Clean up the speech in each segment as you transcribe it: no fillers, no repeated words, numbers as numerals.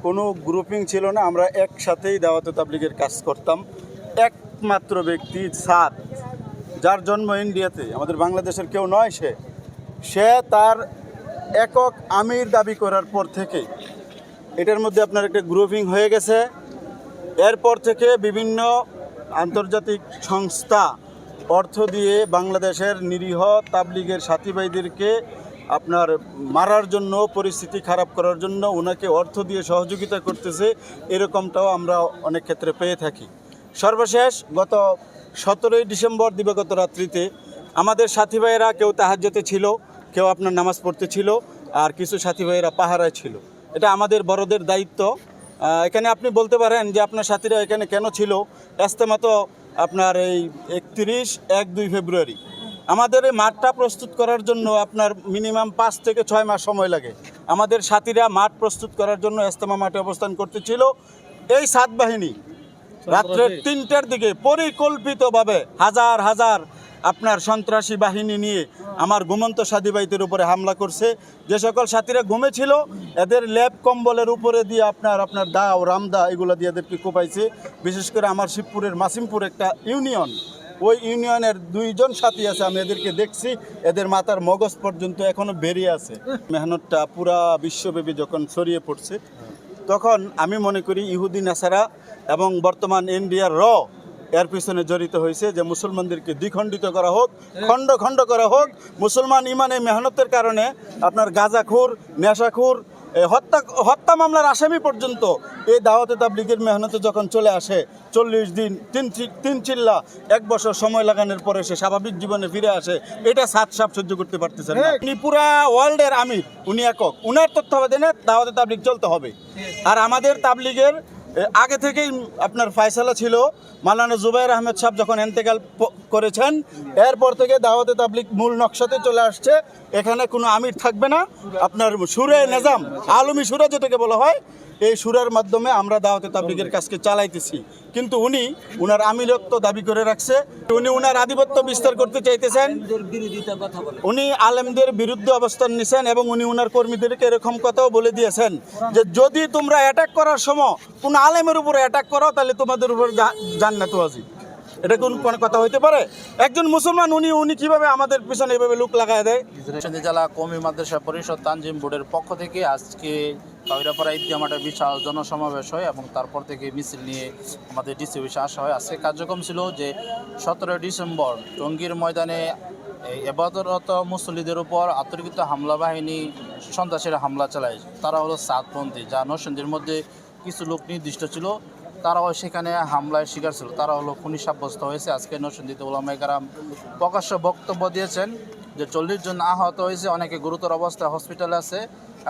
কোনো গ্রুপিং ছিল না, আমরা একসাথেই দাওয়াতে তাবলীগের কাজ করতাম। একমাত্র ব্যক্তি সাদ, যার জন্ম ইন্ডিয়াতে, আমাদের বাংলাদেশের কেউ নয়, সে তার একক আমির দাবি করার পর থেকে এটার মধ্যে আপনার একটা গ্রুপিং হয়ে গেছে। এরপর থেকে বিভিন্ন আন্তর্জাতিক সংস্থা অর্থ দিয়ে বাংলাদেশের নিরীহ তাবলীগের সাথী ভাইদেরকে আপনার মারার জন্য, পরিস্থিতি খারাপ করার জন্য ওনাকে অর্থ দিয়ে সহযোগিতা করতেছে, এরকমটাও আমরা অনেক ক্ষেত্রে পেয়ে থাকি। সর্বশেষ গত 17ই ডিসেম্বর দিবাগত রাত্রিতে আমাদের সাথী ভাইয়েরা কেউ তাহাজ্জুদে ছিল, কেউ আপনার নামাজ পড়তে ছিল, আর কিছু সাথী ভাইয়েরা পাহারায় ছিল। এটা আমাদের বড়দের দায়িত্ব। এখানে আপনি বলতে পারেন যে আপনার সাথীরা এখানে কেন ছিল। ইজতেমা তো আপনার এই 31-1-2 ফেব্রুয়ারি। আমাদের এই মাঠটা প্রস্তুত করার জন্য আপনার মিনিমাম 5 থেকে 6 মাস সময় লাগে। আমাদের সাথীরা মাঠ প্রস্তুত করার জন্য ইজতেমা মাঠে অবস্থান করতেছিল। এই সাত বাহিনী রাত্রে 3টার দিকে পরিকল্পিতভাবে হাজার হাজার আপনার সন্ত্রাসী বাহিনী নিয়ে আমার ঘুমন্ত সাথী ভাইদের উপরে হামলা করছে। যে সকল সাথীরা ঘুমেছিল এদের ল্যাব কম্বলের উপরে দিয়ে আপনার দাও রামদা এগুলো দিয়ে এদেরকে কোপাইছে। বিশেষ করে আমার শিবপুরের মাসিমপুর একটা ইউনিয়ন, ওই ইউনিয়নের 2 জন সাথী আছে, আমি এদেরকে দেখছি, এদের মাথার মগজ পর্যন্ত এখনও বেরিয়ে আছে। মেহনতটা পুরা বিশ্বব্যাপী যখন ছড়িয়ে পড়ছে, তখন আমি মনে করি ইহুদি নাসারা এবং বর্তমান ইন্ডিয়ার এর পিছনে জড়িত হয়েছে যে মুসলমানদেরকে দ্বিখণ্ডিত করা হোক, খণ্ড খণ্ড করা হোক। মুসলমান ইমানে মেহনতের কারণে আপনার গাঁজাখোর, নেশাখোর, হত্যা মামলার আসামি পর্যন্ত এই দাওয়াতে তাবলীগের মেহনতে যখন চলে আসে, 40 দিন, 3 চিল্লা 1 বছর সময় লাগানোর পরে সে স্বাভাবিক জীবনে ফিরে আসে, এটা সাত সাপ সহ্য করতে পারতেছেন না। উনি পুরা ওয়ার্ল্ডের আমির, উনি একক, উনার তত্ত্বাবধানে দাওয়াতে তাবলীগ চলতে হবে। আর আমাদের তাবলীগের আগে থেকেই আপনার ফয়সালা ছিল, মাওলানা জুবায়ের আহমেদ সাহেব যখন ইন্তেকাল করেছেন, এরপর থেকে দাওয়াতে তাবলীগ মূল নকশাতে চলে আসছে। এখানে কোনো আমির থাকবে না, আপনার সুরে নিজাম, আলমী সুরা যেটাকে বলা হয়, এই সুরার মাধ্যমে আমরা দাওয়াতে তাবলীগের কাজকে চালাইতেছি। কিন্তু উনি উনার আমিরত্ব দাবি করে রাখছে, উনি উনার আধিপত্য বিস্তার করতে চাইতেছেন, উনি আলেমদের বিরুদ্ধে অবস্থান নিছেন এবং উনি উনার কর্মীদেরকে এরকম কথাও বলে দিয়েছেন যে যদি তোমরা অ্যাটাক করার সময় কোনো আলেমের উপরে অ্যাটাক করো তাহলে তোমাদের উপর জান্নাত ওয়াজিব। এটা কোন কথা হইতে পারে? একজন মুসলমান উনি কিভাবে আমাদের পিছনে এভাবে লুক লাগায় দেয়? জেলা কওমি মাদ্রাসা পরিষদ তানজিম বোর্ডের পক্ষ থেকে আজকে কাউরাপাড়া ঈদগাহ মাঠে বিশাল জনসমাবেশ হয় এবং তারপর থেকে মিছিল নিয়ে আমাদের ডিসি অফিসে আসা হয়। আজকে কার্যক্রম ছিল যে 17 ডিসেম্বর টঙ্গীর ময়দানে ইবাদতরত মুসল্লিদের উপর আতর্কিত হামলা বাহিনী সন্ত্রাসীরা হামলা চালায়। তারা হলো সাতপন্থী, যা নরসিংদীর মধ্যে কিছু লোক নির্দিষ্ট ছিল, তারাও সেখানে হামলায় শিকার ছিল, তারা হলো খুনি সাব্যস্ত হয়েছে। আজকে নরসিংদীতে উলামায়ে কেরাম প্রকাশ্য বক্তব্য দিয়েছেন যে 40 জন আহত হয়েছে, অনেকে গুরুতর অবস্থায় হসপিটালে আছে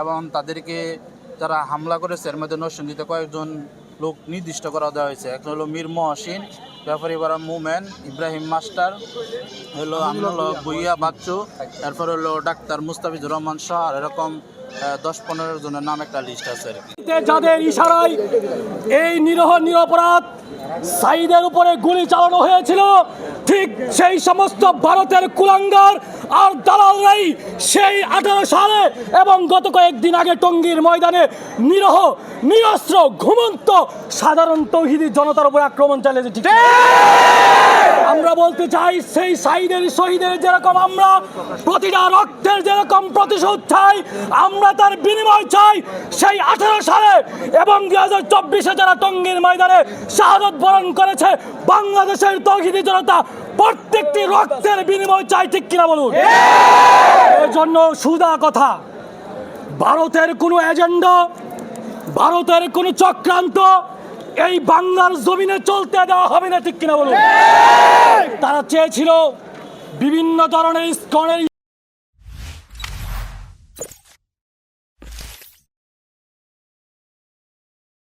এবং তাদেরকে যারা হামলা করেছে এর মধ্যে নরসিংদীতে কয়েকজন লোক নির্দিষ্ট করা দেওয়া হয়েছে। একজন হলো মীর মহসিন, ব্যাপারী বারা মোমেন, ইব্রাহিম মাস্টার, হলো আমিনুল হক ভুইয়া বাচ্চু, এরপর হলো ডাক্তার মুস্তাফিজুর রহমান শাহ, আর এরকম 10-15 জনের নাম একটা লিস্ট আছে। যাদের ইশারায় এই নিরপরাধ সাইদের উপরে গুলি চালানো হয়েছিল, ঠিক সেই সমস্ত ভারতের কুলাঙ্গার আর দালালরাই সেই 18 সালে এবং গত কয়েকদিন আগে টঙ্গীর ময়দানে নিরস্ত্র ঘুমন্ত সাধারণ তৌহিদি জনতার উপর আক্রমণ চালিয়েছে। আমরা বলতে চাই সেই সাইদের শহীদের যেরকম আমরা প্রতিটা রক্তের যেরকম প্রতিশোধ চাই, আমরা তার বিনিময় চাই সেই 18 সালে এবং 2024-এ যারা টঙ্গীর ময়দানে শাহাদত বরণ করেছে বাংলাদেশের তৌহিদি জনতা, প্রত্যেকটি রক্তের বিনিময় চাই, ঠিক কিনা বলুন? এর জন্য সুদা কথা, ভারতের কোনো এজেন্ডা, ভারতের কোনো চক্রান্ত এই বাংলার জমিনে চলতে দেওয়া হবে না, ঠিক কিনা বলুন? তারা চেয়েছিল বিভিন্ন ধরনের ইস্কনের